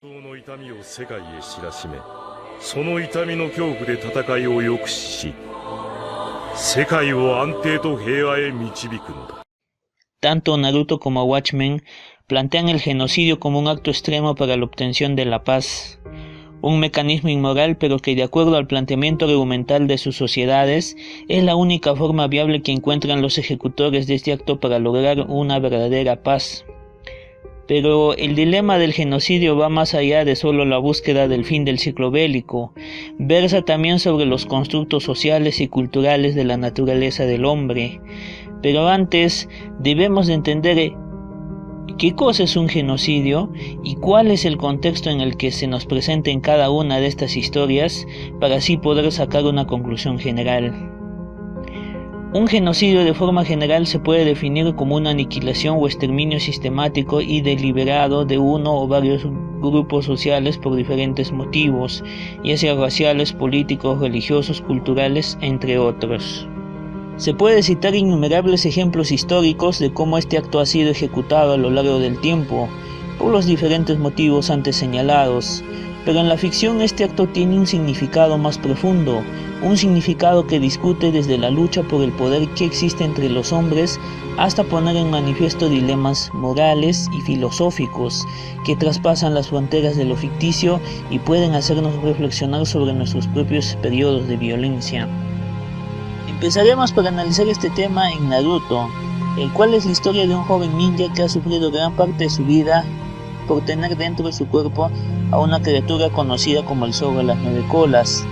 の痛みを世界へ知らしめ、その痛みの恐怖で戦いを抑止し、世界を安定と平和へ導くのだ。Tanto Naruto como Watchmen plantean el genocidio como un acto extremo para la obtención de la paz, un mecanismo inmoral pero que de acuerdo al planteamiento argumental de sus sociedades es la única forma viable que encuentran los ejecutores de este acto para lograr una verdadera paz. Pero el dilema del genocidio va más allá de solo la búsqueda del fin del ciclo bélico, versa también sobre los constructos sociales y culturales de la naturaleza del hombre. Pero antes debemos de entender qué cosa es un genocidio y cuál es el contexto en el que se nos presenta en cada una de estas historias para así poder sacar una conclusión general. Un genocidio de forma general se puede definir como una aniquilación o exterminio sistemático y deliberado de uno o varios grupos sociales por diferentes motivos, ya sea raciales, políticos, religiosos, culturales, entre otros. Se puede citar innumerables ejemplos históricos de cómo este acto ha sido ejecutado a lo largo del tiempo, por los diferentes motivos antes señalados, pero en la ficción este acto tiene un significado más profundo, un significado que discute desde la lucha por el poder que existe entre los hombres hasta poner en manifiesto dilemas morales y filosóficos que traspasan las fronteras de lo ficticio y pueden hacernos reflexionar sobre nuestros propios periodos de violencia. Empezaremos por analizar este tema en Naruto, el cual es la historia de un joven ninja que ha sufrido gran parte de su vida por tener dentro de su cuerpo a una criatura conocida como el Zorro de las 9 colas.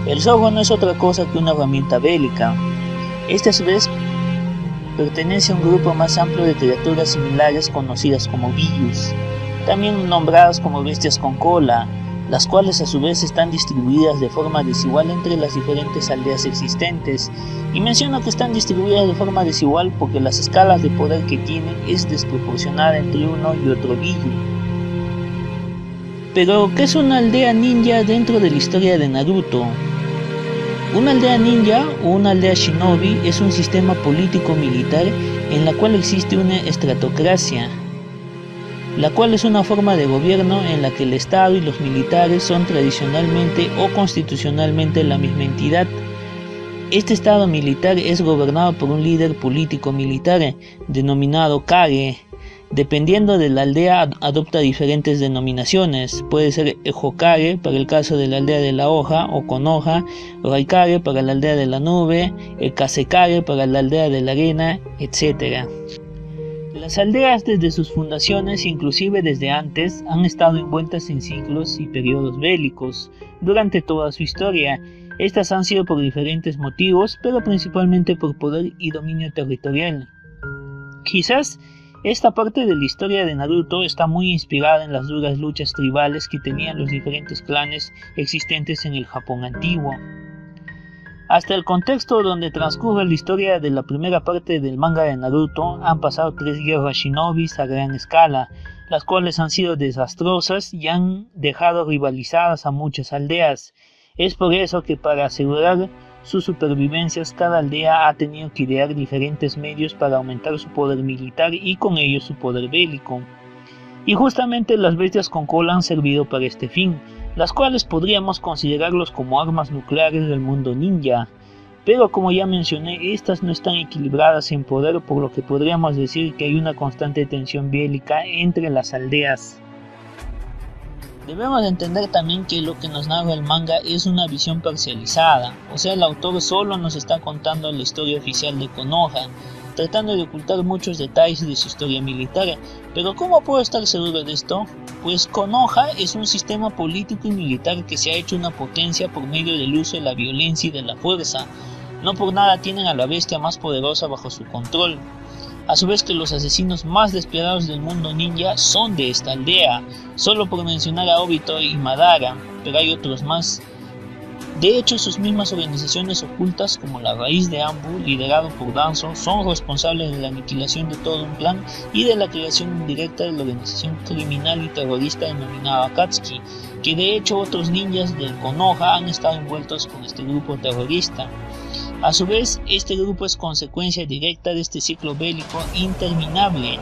El Zorro no es otra cosa que una herramienta bélica. Este a su vez pertenece a un grupo más amplio de criaturas similares conocidas como Biyus, también nombradas como bestias con cola, las cuales a su vez están distribuidas de forma desigual entre las diferentes aldeas existentes, y menciono que están distribuidas de forma desigual porque las escalas de poder que tienen es desproporcionada entre uno y otro Biyu. Pero, ¿qué es una aldea ninja dentro de la historia de Naruto? Una aldea ninja o una aldea shinobi es un sistema político-militar en la cual existe una estratocracia, la cual es una forma de gobierno en la que el Estado y los militares son tradicionalmente o constitucionalmente la misma entidad. Este Estado militar es gobernado por un líder político-militar denominado Kage. Dependiendo de la aldea adopta diferentes denominaciones, puede ser Hokage para el caso de la aldea de la hoja o Konoha, Raikage para la aldea de la nube, el Kazekage para la aldea de la arena, etc. Las aldeas desde sus fundaciones, inclusive desde antes, han estado envueltas en ciclos y periodos bélicos durante toda su historia. Estas han sido por diferentes motivos, pero principalmente por poder y dominio territorial. Quizás esta parte de la historia de Naruto está muy inspirada en las duras luchas tribales que tenían los diferentes clanes existentes en el Japón antiguo. Hasta el contexto donde transcurre la historia de la primera parte del manga de Naruto han pasado 3 guerras shinobis a gran escala, las cuales han sido desastrosas y han dejado rivalizadas a muchas aldeas. Es por eso que para asegurar sus supervivencias cada aldea ha tenido que idear diferentes medios para aumentar su poder militar y con ello su poder bélico. Y justamente las bestias con cola han servido para este fin, las cuales podríamos considerarlos como armas nucleares del mundo ninja, pero como ya mencioné, estas no están equilibradas en poder, por lo que podríamos decir que hay una constante tensión bélica entre las aldeas. Debemos entender también que lo que nos narra el manga es una visión parcializada, o sea, el autor solo nos está contando la historia oficial de Konoha, tratando de ocultar muchos detalles de su historia militar. Pero ¿cómo puedo estar seguro de esto? Pues Konoha es un sistema político y militar que se ha hecho una potencia por medio del uso de la violencia y de la fuerza. No por nada tienen a la bestia más poderosa bajo su control. A su vez que los asesinos más despiadados del mundo ninja son de esta aldea, solo por mencionar a Obito y Madara, pero hay otros más. De hecho, sus mismas organizaciones ocultas como la Raíz de Anbu, liderado por Danzo, son responsables de la aniquilación de todo un clan y de la creación indirecta de la organización criminal y terrorista denominada Akatsuki, que de hecho otros ninjas del Konoha han estado envueltos con este grupo terrorista. A su vez, este grupo es consecuencia directa de este ciclo bélico interminable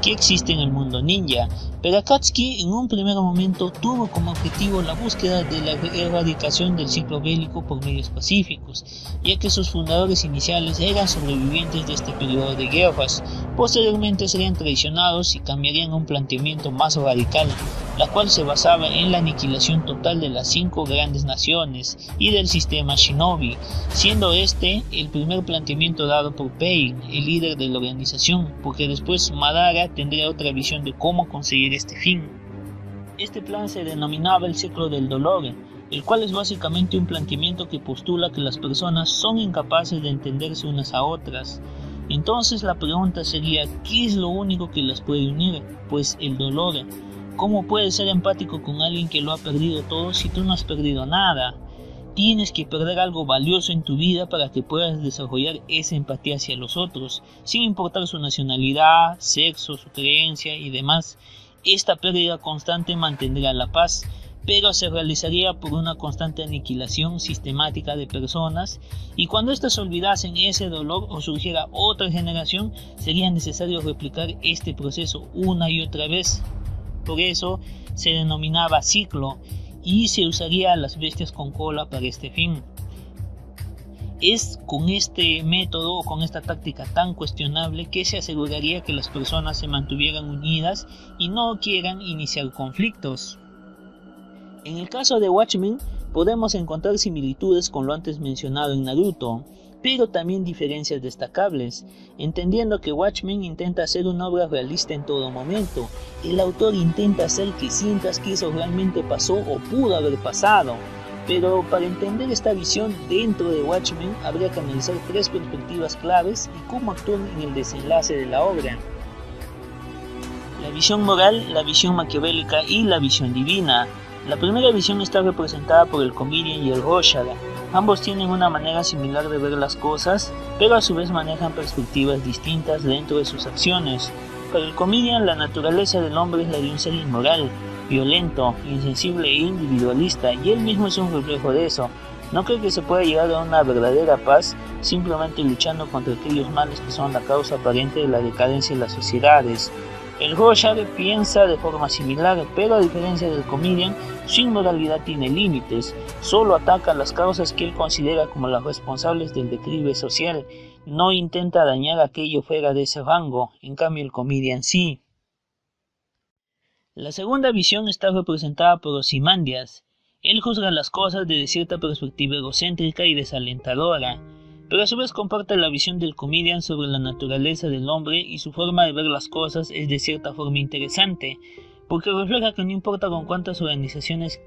que existe en el mundo ninja, pero Akatsuki en un primer momento tuvo como objetivo la búsqueda de la erradicación del ciclo bélico por medios pacíficos, ya que sus fundadores iniciales eran sobrevivientes de este periodo de guerras. Posteriormente serían traicionados y cambiarían a un planteamiento más radical, la cual se basaba en la aniquilación total de las 5 grandes naciones y del sistema Shinobi, siendo este el primer planteamiento dado por Pain, el líder de la organización, porque después Madara tendría otra visión de cómo conseguir este fin. Este plan se denominaba el ciclo del dolor, el cual es básicamente un planteamiento que postula que las personas son incapaces de entenderse unas a otras. Entonces la pregunta sería, ¿qué es lo único que las puede unir? Pues el dolor. ¿Cómo puedes ser empático con alguien que lo ha perdido todo si tú no has perdido nada? Tienes que perder algo valioso en tu vida para que puedas desarrollar esa empatía hacia los otros, sin importar su nacionalidad, sexo, su creencia y demás. Esta pérdida constante mantendrá la paz, pero se realizaría por una constante aniquilación sistemática de personas, y cuando éstas olvidasen ese dolor o surgiera otra generación, sería necesario replicar este proceso una y otra vez. Por eso se denominaba ciclo y se usaría a las bestias con cola para este fin. Es con este método o con esta táctica tan cuestionable que se aseguraría que las personas se mantuvieran unidas y no quieran iniciar conflictos. En el caso de Watchmen podemos encontrar similitudes con lo antes mencionado en Naruto, pero también diferencias destacables, entendiendo que Watchmen intenta hacer una obra realista en todo momento. El autor intenta hacer que sientas que eso realmente pasó o pudo haber pasado, pero para entender esta visión dentro de Watchmen habría que analizar 3 perspectivas claves y cómo actúan en el desenlace de la obra: la visión moral, la visión maquiavélica y la visión divina. La primera visión está representada por el Comedian y el Rorschach. Ambos tienen una manera similar de ver las cosas, pero a su vez manejan perspectivas distintas dentro de sus acciones. Para el Comedian, la naturaleza del hombre es la de un ser inmoral, violento, insensible e individualista, y él mismo es un reflejo de eso. No cree que se pueda llegar a una verdadera paz simplemente luchando contra aquellos males que son la causa aparente de la decadencia de las sociedades. El Rorschach piensa de forma similar, pero a diferencia del Comedian, su inmoralidad tiene límites. Solo ataca las causas que él considera como las responsables del declive social. No intenta dañar aquello fuera de ese rango, en cambio el Comedian sí. La segunda visión está representada por Ozymandias. Él juzga las cosas desde cierta perspectiva egocéntrica y desalentadora, pero a su vez comparte la visión del Comedian sobre la naturaleza del hombre, y su forma de ver las cosas es de cierta forma interesante, porque refleja que no importa con cuántas organizaciones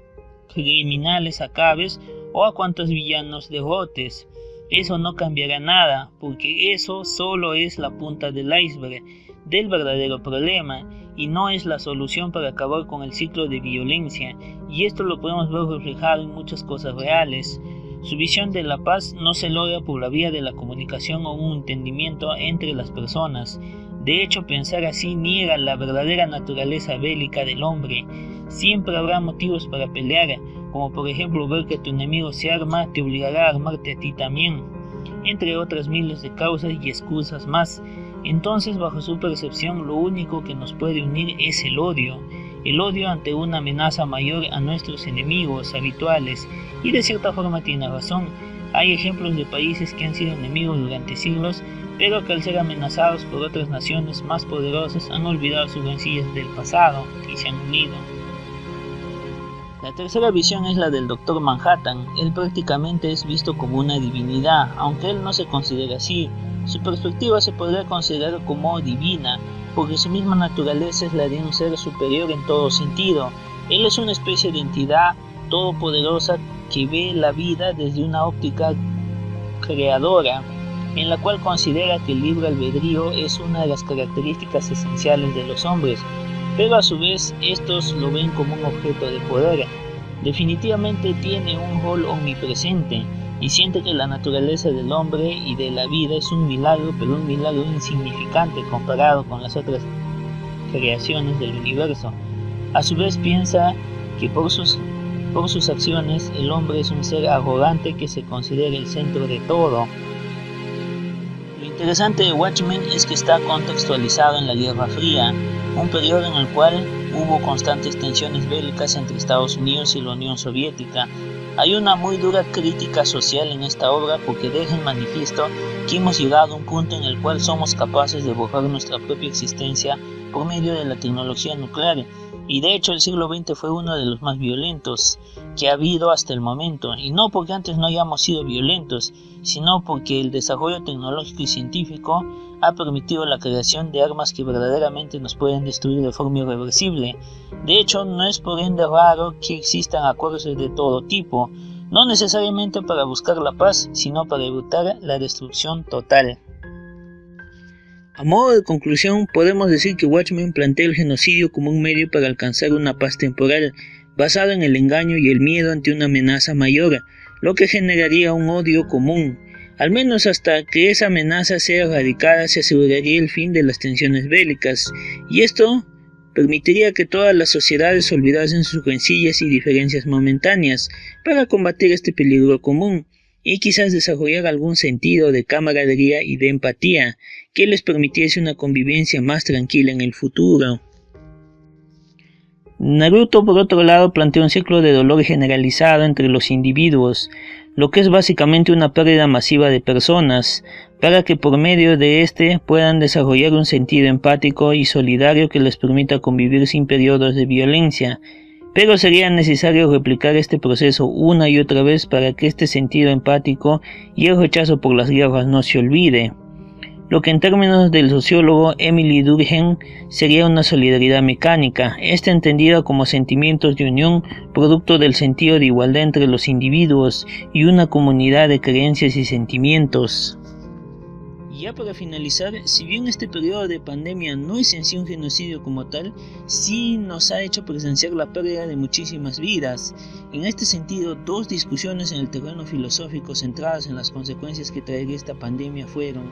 criminales acabes o a cuántos villanos derrotes, eso no cambiará nada, porque eso solo es la punta del iceberg del verdadero problema y no es la solución para acabar con el ciclo de violencia, y esto lo podemos ver reflejado en muchas cosas reales. Su visión de la paz no se logra por la vía de la comunicación o un entendimiento entre las personas. De hecho, pensar así niega la verdadera naturaleza bélica del hombre. Siempre habrá motivos para pelear, como por ejemplo ver que tu enemigo se arma te obligará a armarte a ti también, entre otras miles de causas y excusas más. Entonces, bajo su percepción, lo único que nos puede unir es el odio ante una amenaza mayor a nuestros enemigos habituales, y de cierta forma tiene razón. Hay ejemplos de países que han sido enemigos durante siglos, pero que al ser amenazados por otras naciones más poderosas han olvidado sus rencillas del pasado y se han unido. La tercera visión es la del Dr. Manhattan. Él prácticamente es visto como una divinidad, aunque él no se considera así. Su perspectiva se podría considerar como divina, porque su misma naturaleza es la de un ser superior en todo sentido. Él es una especie de entidad todopoderosa que ve la vida desde una óptica creadora, en la cual considera que el libre albedrío es una de las características esenciales de los hombres, pero a su vez estos lo ven como un objeto de poder. Definitivamente tiene un rol omnipresente y siente que la naturaleza del hombre y de la vida es un milagro, pero un milagro insignificante comparado con las otras creaciones del universo. A su vez piensa que por sus acciones el hombre es un ser arrogante que se considera el centro de todo. Lo interesante de Watchmen es que está contextualizado en la Guerra Fría, un periodo en el cual hubo constantes tensiones bélicas entre Estados Unidos y la Unión Soviética. Hay una muy dura crítica social en esta obra porque deja en manifiesto que hemos llegado a un punto en el cual somos capaces de borrar nuestra propia existencia por medio de la tecnología nuclear. Y de hecho el siglo XX fue uno de los más violentos que ha habido hasta el momento, y no porque antes no hayamos sido violentos, sino porque el desarrollo tecnológico y científico ha permitido la creación de armas que verdaderamente nos pueden destruir de forma irreversible. De hecho, no es por ende raro que existan acuerdos de todo tipo, no necesariamente para buscar la paz, sino para evitar la destrucción total. A modo de conclusión, podemos decir que Watchmen plantea el genocidio como un medio para alcanzar una paz temporal, basado en el engaño y el miedo ante una amenaza mayor, lo que generaría un odio común. Al menos hasta que esa amenaza sea erradicada se aseguraría el fin de las tensiones bélicas, y esto permitiría que todas las sociedades olvidasen sus rencillas y diferencias momentáneas para combatir este peligro común, y quizás desarrollar algún sentido de camaradería y de empatía que les permitiese una convivencia más tranquila en el futuro. Naruto, por otro lado, plantea un ciclo de dolor generalizado entre los individuos, lo que es básicamente una pérdida masiva de personas, para que por medio de este puedan desarrollar un sentido empático y solidario que les permita convivir sin periodos de violencia. Pero sería necesario replicar este proceso una y otra vez para que este sentido empático y el rechazo por las guerras no se olvide. Lo que en términos del sociólogo Emily Durkheim sería una solidaridad mecánica, esta entendida como sentimientos de unión producto del sentido de igualdad entre los individuos y una comunidad de creencias y sentimientos. Y ya para finalizar, si bien este periodo de pandemia no es en sí un genocidio como tal, sí nos ha hecho presenciar la pérdida de muchísimas vidas. En este sentido, dos discusiones en el terreno filosófico centradas en las consecuencias que traería esta pandemia fueron: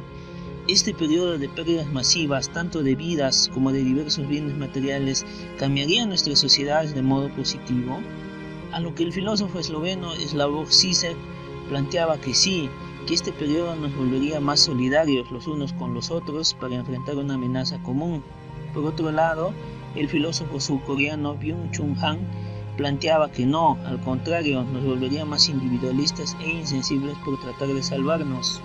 ¿este periodo de pérdidas masivas, tanto de vidas como de diversos bienes materiales, cambiaría nuestras sociedades de modo positivo? A lo que el filósofo esloveno Slavoj Žižek planteaba que sí, que este periodo nos volvería más solidarios los unos con los otros para enfrentar una amenaza común. Por otro lado, el filósofo surcoreano Byung-Chul Han planteaba que no, al contrario, nos volvería más individualistas e insensibles por tratar de salvarnos.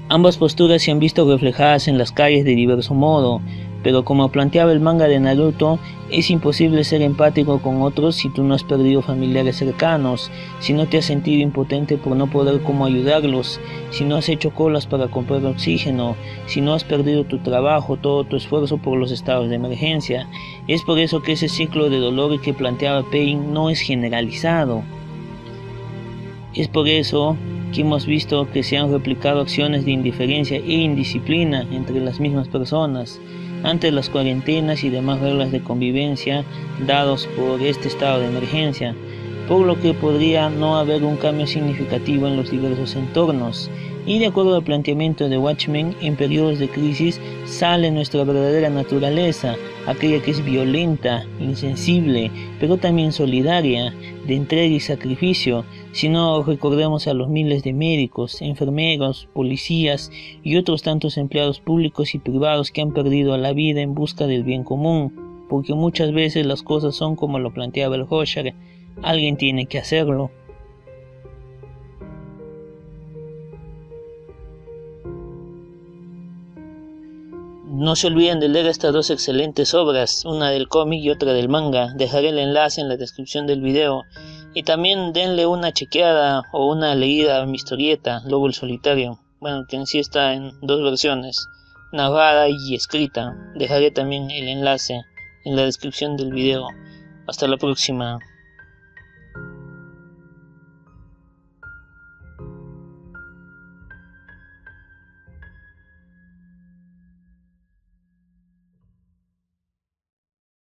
Ambas posturas se han visto reflejadas en las calles de diverso modo, pero como planteaba el manga de Naruto, es imposible ser empático con otros si tú no has perdido familiares cercanos, si no te has sentido impotente por no poder cómo ayudarlos, si no has hecho colas para comprar oxígeno, si no has perdido tu trabajo, todo tu esfuerzo por los estados de emergencia. Es por eso que ese ciclo de dolor que planteaba Pain no es generalizado. Es por eso que hemos visto que se han replicado acciones de indiferencia e indisciplina entre las mismas personas ante las cuarentenas y demás reglas de convivencia dados por este estado de emergencia, por lo que podría no haber un cambio significativo en los diversos entornos. Y de acuerdo al planteamiento de Watchmen, en periodos de crisis sale nuestra verdadera naturaleza, aquella que es violenta, insensible, pero también solidaria, de entrega y sacrificio. Si no, recordemos a los miles de médicos, enfermeros, policías y otros tantos empleados públicos y privados que han perdido la vida en busca del bien común, porque muchas veces las cosas son como lo planteaba el Roger, alguien tiene que hacerlo. No se olviden de leer estas dos excelentes obras, una del cómic y otra del manga. Dejaré el enlace en la descripción del video. Y también denle una chequeada o una leída a mi historieta, Lobo el Solitario. Bueno, que en sí está en dos versiones, narrada y escrita. Dejaré también el enlace en la descripción del video. Hasta la próxima.